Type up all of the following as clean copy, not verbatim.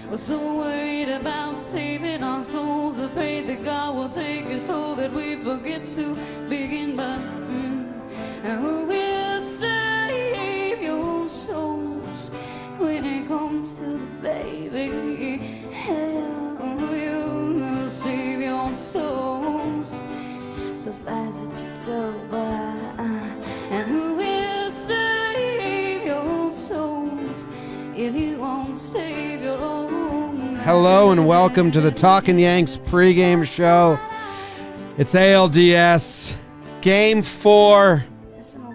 We're so worried about saving our souls, afraid that God will take us toll, that we forget to begin. But who will save your souls when it comes to the baby? Who will save your souls? Those lies that you tell, and who will save your souls if you won't save your own? Hello and welcome to the Talkin Yanks pregame show. It's ALDS, Game 4,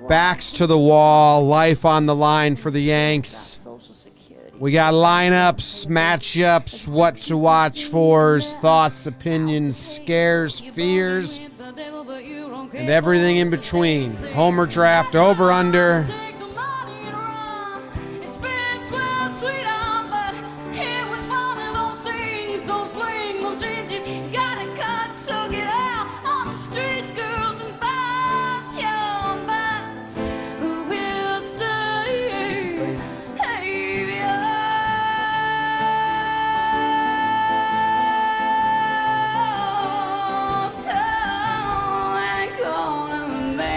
backs to the wall, life on the line for the Yanks. We got lineups, matchups, what to watch for, thoughts, opinions, scares, fears, and everything in between. Homer draft, over, under.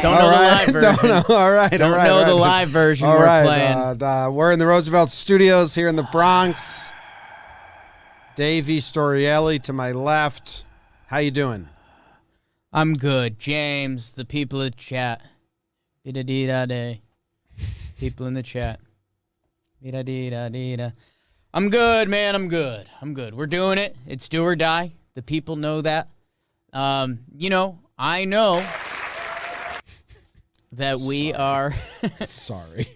Don't know the live version. Don't know the live version we're playing. We're in the Roosevelt Studios here in the Bronx. Davey Storielli to my left. How you doing? I'm good. James, the people in the chat. Dee-da-dee-da-day. People in the chat. Dee-da-dee-da-dee-da. I'm good, man. I'm good. We're doing it. It's do or die. The people know that. I know that we are sorry.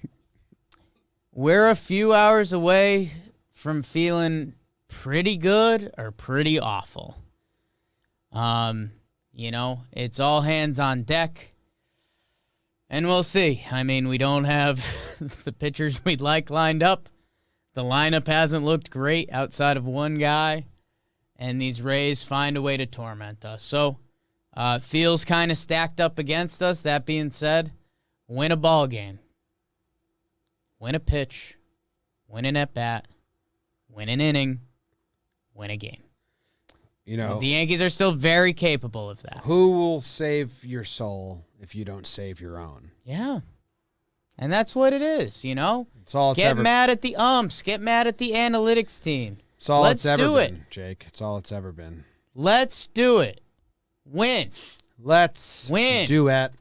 We're a few hours away from feeling pretty good or pretty awful. It's all hands on deck. And we'll see. I mean, we don't have the pitchers we'd like lined up. The lineup hasn't looked great outside of one guy. And these Rays find a way to torment us. So, feels kind of stacked up against us. That being said, win a ball game, win a pitch, win an at-bat, win an inning, win a game. The Yankees are still very capable of that. Who will save your soul if you don't save your own? Yeah. And that's what it is, It's all it's Get ever mad at the umps. Get mad at the analytics team. It's all Let's it's ever do been, it. Jake. It's all it's ever been. Let's do it. Win. Let's Win. do it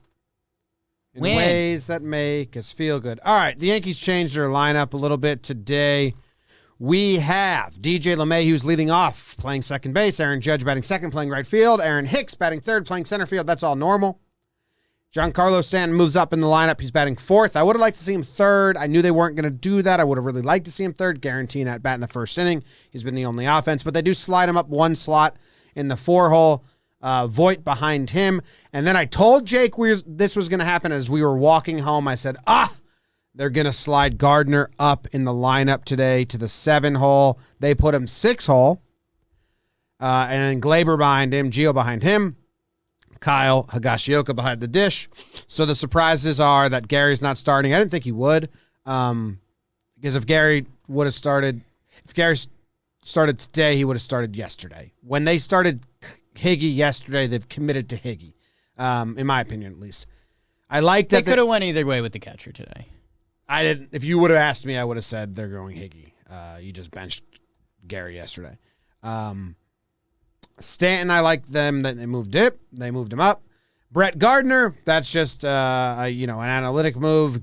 in Win. ways that make us feel good. All right, the Yankees changed their lineup a little bit today. We have DJ LeMahieu's leading off, playing second base. Aaron Judge batting second, playing right field. Aaron Hicks batting third, playing center field. That's all normal. Giancarlo Stanton moves up in the lineup. He's batting fourth. I would have liked to see him third. I knew they weren't going to do that. I would have really liked to see him third, guaranteeing at bat in the first inning. He's been the only offense, but they do slide him up one slot in the 4-hole. Voit behind him. And then I told Jake this was going to happen as we were walking home. I said, they're going to slide Gardner up in the lineup today to the 7-hole. They put him 6-hole. And then Glaber behind him, Gio behind him. Kyle Higashioka behind the dish. So the surprises are that Gary's not starting. I didn't think he would. Because if Gary started today, he would have started yesterday. When they started Higgy yesterday, they've committed to Higgy, in my opinion, at least. I like that they could have went either way with the catcher today. I didn't. If you would have asked me, I would have said they're going Higgy. You just benched Gary yesterday. Stanton, I like them that they moved it. They moved him up. Brett Gardner, that's just an analytic move.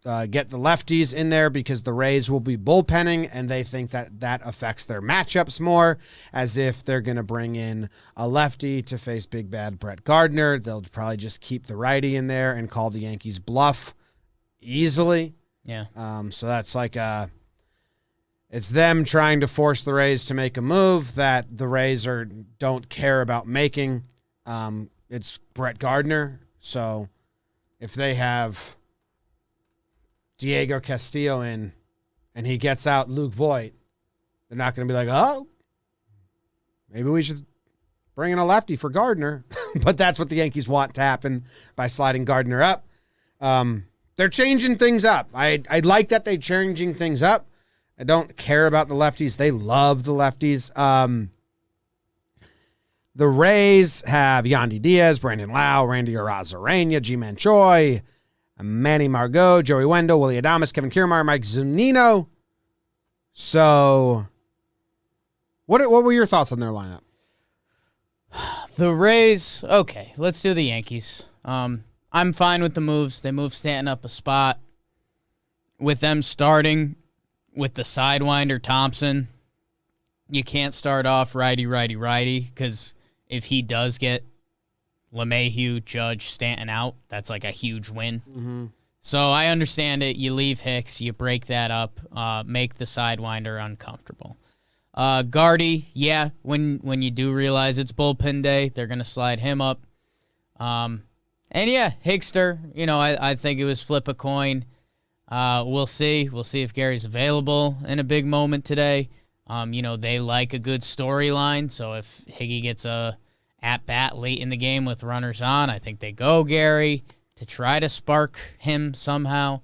Get the lefties in there because the Rays will be bullpenning, and they think that affects their matchups more, as if they're going to bring in a lefty to face big bad Brett Gardner. They'll probably just keep the righty in there and call the Yankees bluff easily. Yeah. So that's like it's them trying to force the Rays to make a move that the Rays don't care about making. It's Brett Gardner, so if they have Diego Castillo in, and he gets out Luke Voit, they're not going to be like, oh, maybe we should bring in a lefty for Gardner. But that's what the Yankees want to happen by sliding Gardner up. They're changing things up. I like that they're changing things up. I don't care about the lefties. They love the lefties. The Rays have Yandy Diaz, Brandon Lau, Randy Arozarena, G-Man Choi, Manny Margot, Joey Wendell, Willie Adames, Kevin Kiermaier, Mike Zunino. So, what were your thoughts on their lineup? The Rays, okay, let's do the Yankees. I'm fine with the moves. They moved Stanton up a spot. With them starting with the Sidewinder Thompson, you can't start off righty, because if he does get LeMahieu, Judge, Stanton out, that's like a huge win. Mm-hmm. So I understand it. You leave Hicks, you break that up, make the Sidewinder uncomfortable. Gardy, yeah, when you do realize it's bullpen day, they're going to slide him up. And yeah, Hickster, I think it was flip a coin. We'll see. We'll see if Gary's available in a big moment today. They like a good storyline, so if Higgy gets a at-bat late in the game with runners on, I think they go Gary to try to spark him somehow.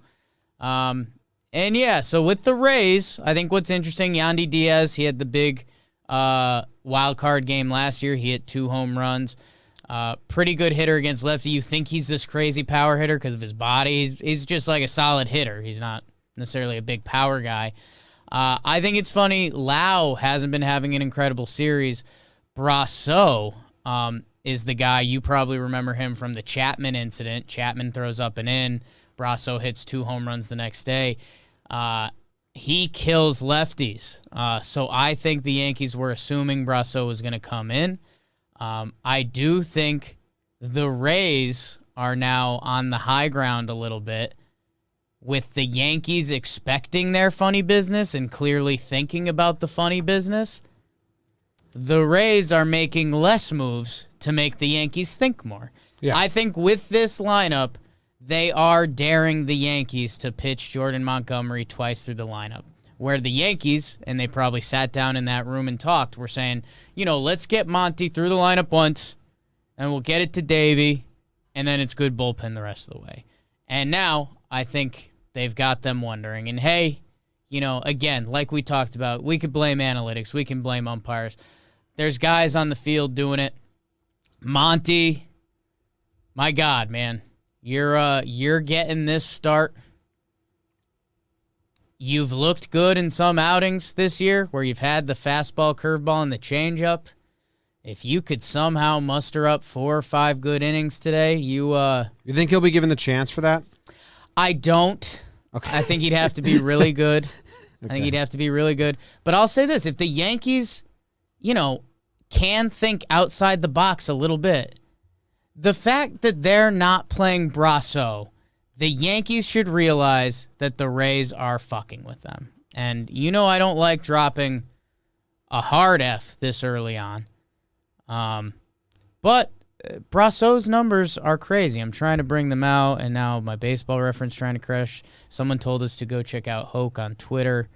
And yeah, so with the Rays, I think what's interesting, Yandy Diaz, he had the big wild card game last year. He hit 2 home runs. Pretty good hitter against lefty. You think he's this crazy power hitter because of his body. He's just like a solid hitter. He's not necessarily a big power guy. I think it's funny, Lau hasn't been having an incredible series. Brasso is the guy, you probably remember him from the Chapman incident. Chapman throws up and in. Brasso hits 2 home runs the next day. He kills lefties. So I think the Yankees were assuming Brasso was going to come in. I do think the Rays are now on the high ground a little bit, with the Yankees expecting their funny business and clearly thinking about the funny business. The Rays are making less moves to make the Yankees think more. Yeah. I think with this lineup, they are daring the Yankees to pitch Jordan Montgomery twice through the lineup. Where the Yankees, and they probably sat down in that room and talked, were saying, let's get Monty through the lineup once, and we'll get it to Davey, and then it's good bullpen the rest of the way. And now, I think they've got them wondering. And hey, again, like we talked about, we could blame analytics, we can blame umpires. There's guys on the field doing it. Monty, my God, man, you're getting this start. You've looked good in some outings this year where you've had the fastball, curveball, and the changeup. If you could somehow muster up 4 or 5 good innings today, you think he'll be given the chance for that? I don't. Okay. I think he'd have to be really good. Okay. I think he'd have to be really good. But I'll say this. If the Yankees, can think outside the box a little bit, the fact that they're not playing Brasso, the Yankees should realize that the Rays are fucking with them. And I don't like dropping a hard F this early on. But Brasso's numbers are crazy. I'm trying to bring them out, and now my baseball reference trying to crash. Someone told us to go check out Hoke on Twitter.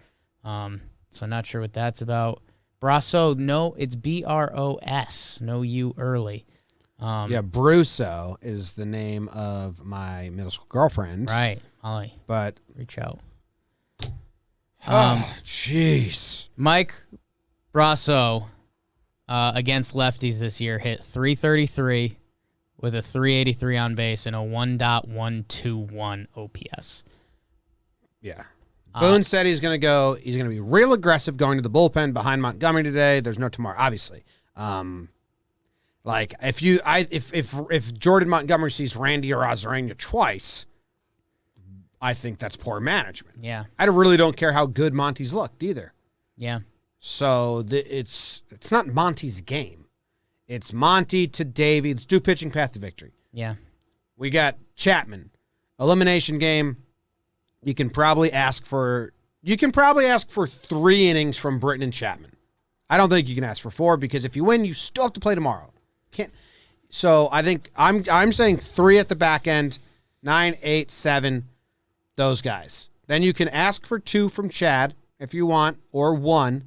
So not sure what that's about. Brasso, no, it's B-R-O-S. No U early. Brusso is the name of my middle school girlfriend. Right, Molly. But Reach out. Jeez. Mike Brasso against lefties this year hit .333 with a .383 on base and a 1.121 OPS. Yeah. Boone said he's going to be real aggressive going to the bullpen behind Montgomery today. There's no tomorrow, obviously. Like if Jordan Montgomery sees Randy Arozarena twice, I think that's poor management. Yeah. I really don't care how good Monty's looked either. Yeah. So it's not Monty's game. It's Monty to Davey. Let's do pitching path to victory. Yeah. We got Chapman. Elimination game. You can probably ask for 3 innings from Britton and Chapman. I don't think you can ask for 4 because if you win, you still have to play tomorrow. Can't. So I think I'm saying 3 at the back end, 9, 8, 7, those guys. Then you can ask for 2 from Chad if you want, or 1.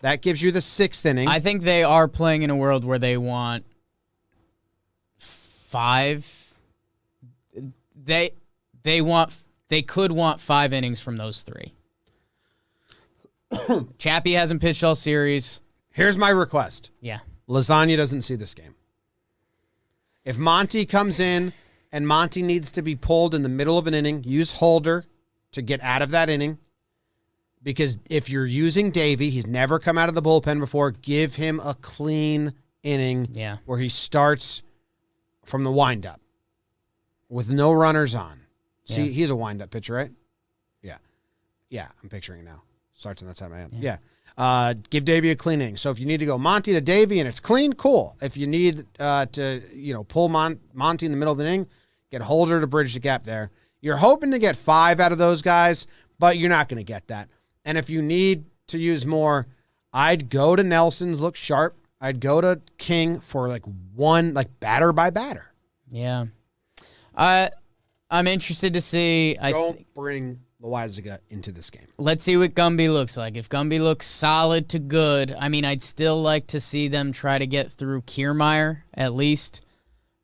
That gives you the 6th inning. I think they are playing in a world where they want 5. They could want 5 innings from those 3. Chappie hasn't pitched all series. Here's my request. Yeah. Lasagna doesn't see this game. If Monty comes in and Monty needs to be pulled in the middle of an inning, use Holder to get out of that inning. Because if you're using Davey, he's never come out of the bullpen before, give him a clean inning where he starts from the windup with no runners on. See, he's a windup pitcher, right? Yeah. Yeah, I'm picturing it now. Starts on that side of my hand. Yeah. Give Davey a clean inning. So if you need to go Monty to Davey and it's clean, cool. If you need to pull Monty in the middle of the inning, get Holder to bridge the gap there. You're hoping to get 5 out of those guys, but you're not going to get that. And if you need to use more, I'd go to Nelson's, look sharp. I'd go to King for one batter by batter. Yeah. I'm interested to see. Don't bring Loizaga into this game. Let's see what Gumby looks like. If Gumby looks solid to good, I'd still like to see them try to get through Kiermaier at least.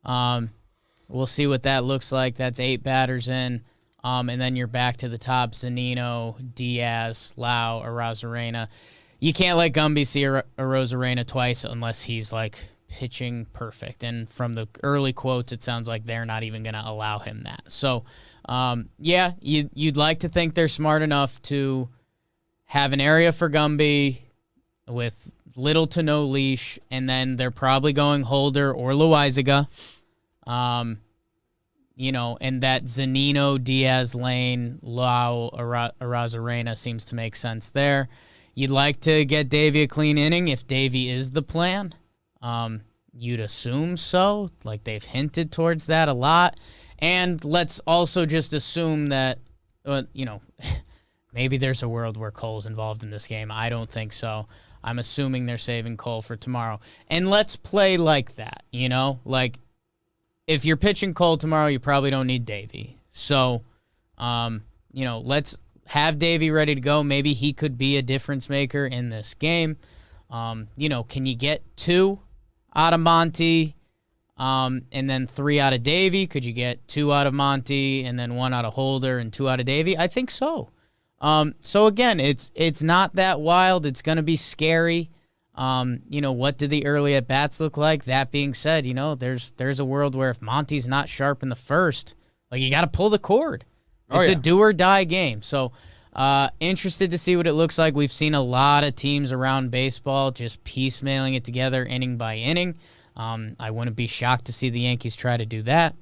We'll see what that looks like. That's 8 batters in. And then you're back to the top, Zunino, Diaz, Lau, Arozarena. You can't let Gumby see Arozarena twice unless he's, pitching perfect. And from the early quotes, it sounds like they're not even going to allow him that. So, you'd like to think they're smart enough to have an area for Gumby with little to no leash, and then they're probably going Holder or Loizaga. And that Zunino, Diaz lane, Lau, Arozarena seems to make sense there. You'd like to get Davey a clean inning if Davey is the plan. You'd assume so. They've hinted towards that a lot. And let's also just assume that, maybe there's a world where Cole's involved in this game. I don't think so. I'm assuming they're saving Cole for tomorrow. And let's play like that, if you're pitching Cole tomorrow, you probably don't need Davey. So, let's have Davey ready to go. Maybe he could be a difference maker in this game. Can you get 2 out of Monty and then 3 out of Davey? Could you get 2 out of Monty and then 1 out of Holder and 2 out of Davey? I think so. So again, it's not that wild. It's going to be scary. What do the early at-bats look like? That being said, there's a world where if Monty's not sharp in the first, you got to pull the cord. It's a do-or-die game. So interested to see what it looks like. We've seen a lot of teams around baseball just piecemealing it together inning by inning. I wouldn't be shocked to see the Yankees try to do that.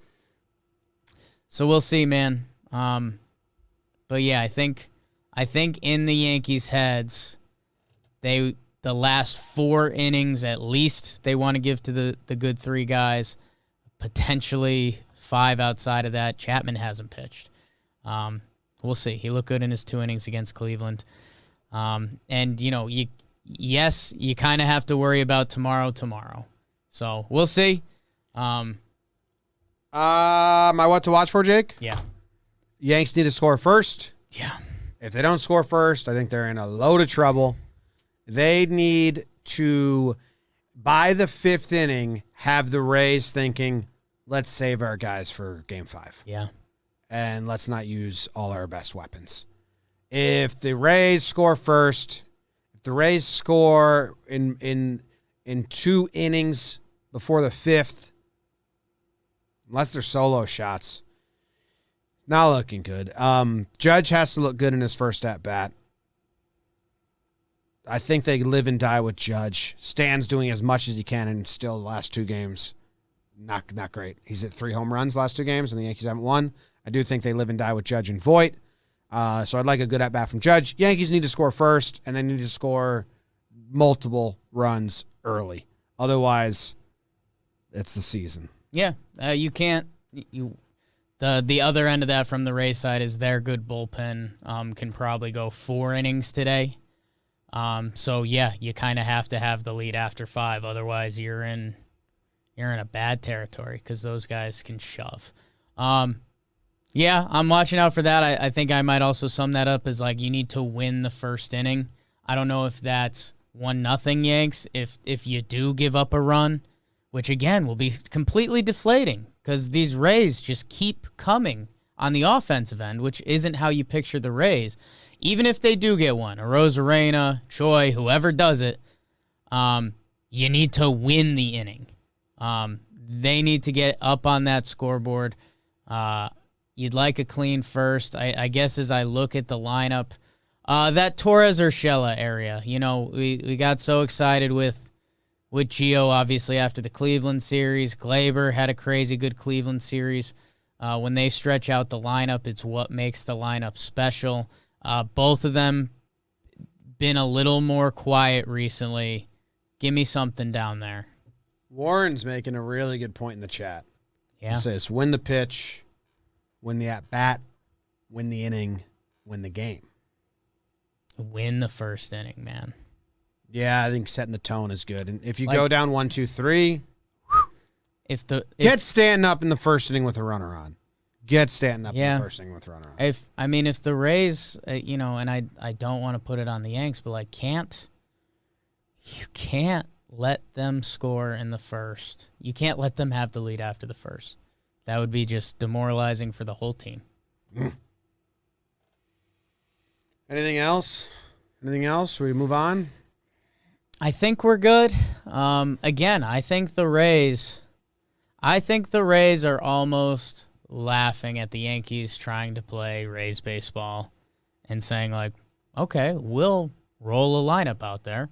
So we'll see, man. But yeah, I think in the Yankees' heads, the last 4 innings at least they want to give to the good 3 guys, potentially 5 outside of that. Chapman hasn't pitched. We'll see. He looked good in his 2 innings against Cleveland. And, you kind of have to worry about tomorrow. So we'll see. My what to watch for, Jake? Yeah. Yanks need to score first. Yeah. If they don't score first, I think they're in a load of trouble. They need to, by the 5th inning, have the Rays thinking, let's save our guys for Game 5. Yeah. And let's not use all our best weapons. If the Rays score first, if the Rays score in 2 innings before the 5th, unless they're solo shots, not looking good. Judge has to look good in his first at-bat. I think they live and die with Judge. Stan's doing as much as he can, and still the last 2 games, not great. He's hit 3 home runs last 2 games, and the Yankees haven't won. I do think they live and die with Judge and Voit. So I'd like a good at-bat from Judge. Yankees need to score first, and they need to score multiple runs early. Otherwise, it's the season. Yeah, you can't. The other end of that from the Rays side is their good bullpen can probably go 4 innings today. So yeah, you kind of have to have the lead after 5. Otherwise, you're in a bad territory because those guys can shove. Yeah, I'm watching out for that. I think I might also sum that up as you need to win the first inning. I don't know if that's 1-0 Yanks. If you do give up a run, which again will be completely deflating because these Rays just keep coming. on the offensive end, which isn't how you picture the Rays, even if they do get one, Arozarena, Choi, whoever does it, you need to win the inning. They need to get up on that scoreboard. You'd like a clean first. I guess as I look at the lineup, that Torres Urshela area, we got so excited with Gio, obviously, after the Cleveland series. Glaber had a crazy good Cleveland series. When they stretch out the lineup, it's what makes the lineup special. Both of them been a little more quiet recently. Give me something down there. Warren's making a really good point in the chat. Yeah. He says, win the pitch, win the at-bat, win the inning, win the game. Win the first inning, man. Yeah, I think setting the tone is good. And if you go down 1-2-3, get Stanton up in the first inning with a runner on. Get Stanton up in the first inning with a runner on. If the Rays, and I don't want to put it on the Yanks, but you can't let them score in the first. You can't let them have the lead after the first. That would be just demoralizing for the whole team. Anything else? We move on? I think we're good. Again, I think the Rays are almost laughing at the Yankees trying to play Rays baseball and saying, like, okay, we'll roll a lineup out there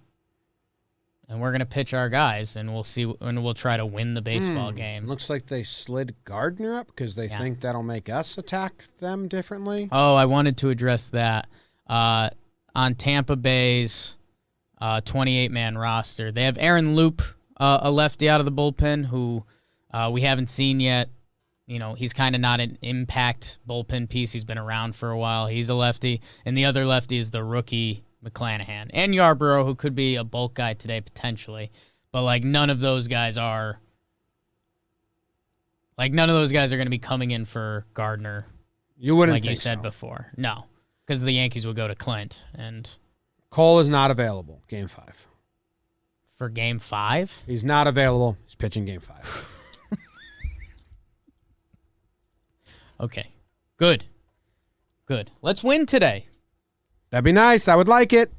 and we're going to pitch our guys and we'll see, and we'll try to win the baseball game. Looks like they slid Gardner up because they think that'll make us attack them differently. Oh, I wanted to address that. On Tampa Bay's 28-man roster, they have Aaron Loop, a lefty out of the bullpen who we haven't seen yet. He's kind of not an impact bullpen piece. He's been around for a while. He's a lefty. And the other lefty is the rookie McClanahan. And Yarborough, who could be a bulk guy today potentially. But, none of those guys are going to be coming in for Gardner. You wouldn't think like you said so. Before. No, because the Yankees would go to Clint. And Cole is not available, Game 5. For Game 5? He's not available. He's pitching Game 5. Okay. Good. Let's win today. That'd be nice. I would like it.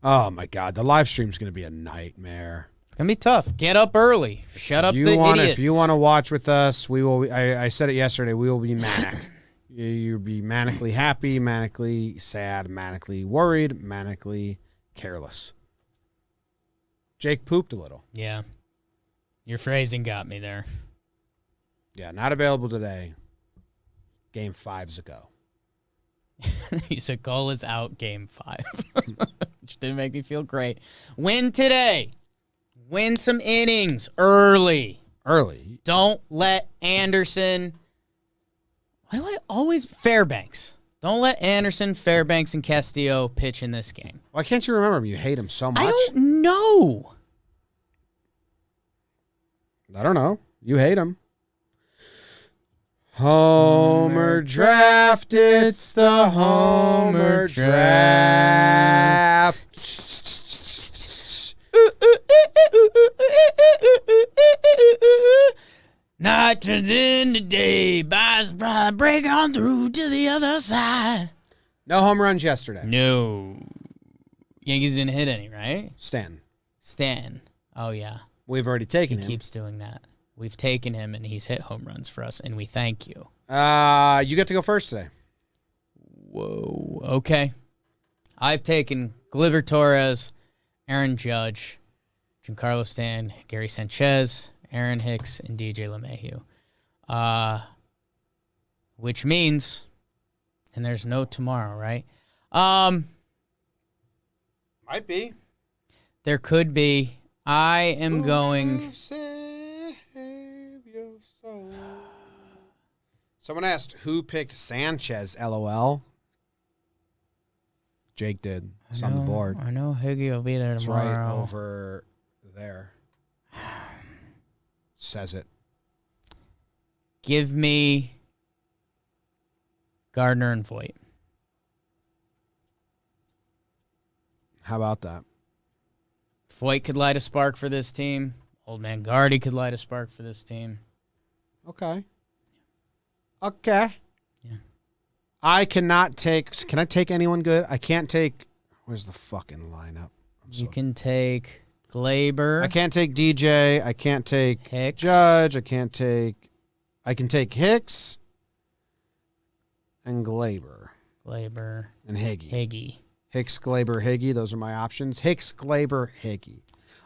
Oh, my God. The live stream's going to be a nightmare. It's going to be tough. Get up early. Shut up the idiots. If you want to watch with us, we will. I said it yesterday. We will be manic. You'll be manically happy, manically sad, manically worried, manically careless. Jake pooped a little. Yeah. Your phrasing got me there. Yeah, not available today. Game 5's ago. You said Cole is out Game 5. Which didn't make me feel great. Win today. Win some innings early. Don't let Anderson... Why do I always... Fairbanks. Don't let Anderson, Fairbanks, and Castillo pitch in this game. Why can't you remember him? You hate him so much. I don't know. I don't know. You hate him. Homer draft, it's the Homer draft. Night turns into day, boys, break on through to the other side. No home runs yesterday. No. Yankees didn't hit any, right? Stanton. Oh, yeah. We've already taken him. He keeps doing that. We've taken him, and he's hit home runs for us, and we thank you. You get to go first today. Whoa. Okay. I've taken Gleyber Torres, Aaron Judge, Giancarlo Stanton, Gary Sanchez, Aaron Hicks, and DJ LeMahieu. Which means, and there's no tomorrow, right? Might be. There could be. I am going... Someone asked who picked Sanchez, LOL. Jake did. It's on the board. I know Higgy will be there tomorrow. It's right over there. Says it. Give me Gardner and Voit. How about that? Voit could light a spark for this team. Old man Gardy could light a spark for this team. Okay. I cannot take. Can I take anyone good? I can't take. Where's the fucking lineup? You can take Glaber. I can't take DJ. I can't take Hicks. Judge. I can take Hicks and Glaber and Higgy. Hicks, Glaber, Higgy. Those are my options. Hicks, Glaber, Higgy.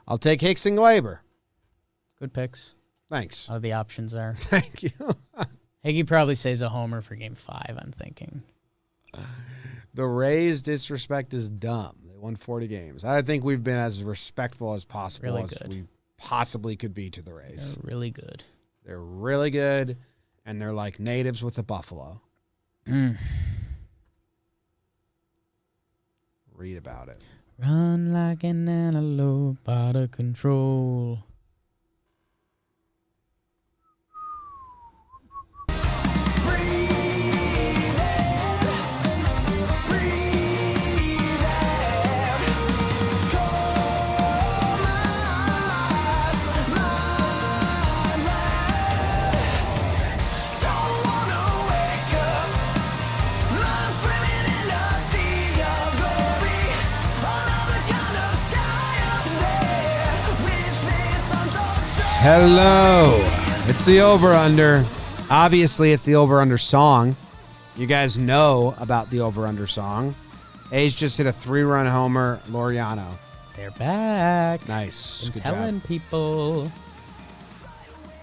I'll take Hicks and Glaber. Good picks. Thanks. Are the options there? Thank you. Higgy probably saves a homer for Game 5, I'm thinking. The Rays' disrespect is dumb. They won 40 games. I think we've been as respectful as possible Really as good. we possibly could be to the Rays. They're really good. They're really good, and they're like natives with a buffalo. Read about it. Run like an antelope out of control. Hello. It's the over-under. Obviously, it's the over-under song. You guys know about the over-under song. A's just hit a 3-run homer. Laureano. They're back. Nice. I'm Good telling job. people.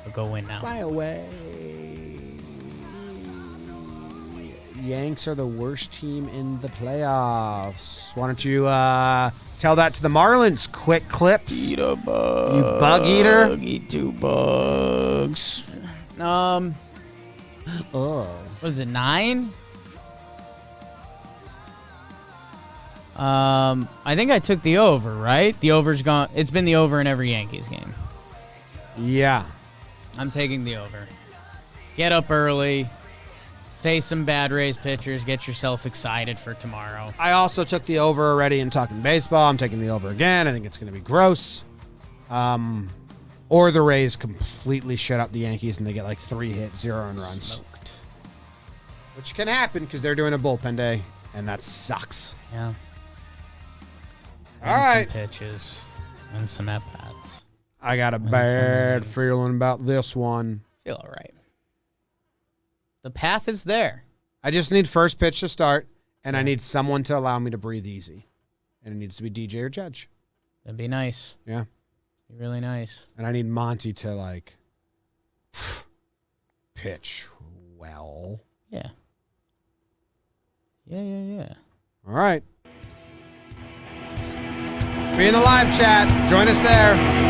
We'll go win now. Fly away. Yanks are the worst team in the playoffs. Why don't you tell that to the Marlins? Quick clips. Eat a bug. You bug eater. Eat 2 bugs. Oh. What is it, 9? I think I took the over, right? The over's gone. It's been the over in every Yankees game. Yeah. I'm taking the over. Get up early. Face some bad Rays pitchers. Get yourself excited for tomorrow. I also took the over already in Talking Baseball. I'm taking the over again. I think it's going to be gross. Or the Rays completely shut out the Yankees and they get like 3 hits, 0 earned runs. Smoked. Which can happen because they're doing a bullpen day, and that sucks. Yeah. All right. Some pitches and some at-bats. I got a And bad some innings. feeling about this one. Feel all right. The path is there. I just need first pitch to start, and I need someone to allow me to breathe easy. And it needs to be DJ or Judge. That'd be nice. Yeah. Be really nice. And I need Monty to, like, pitch well. Yeah. Yeah. All right. Be in the live chat. Join us there.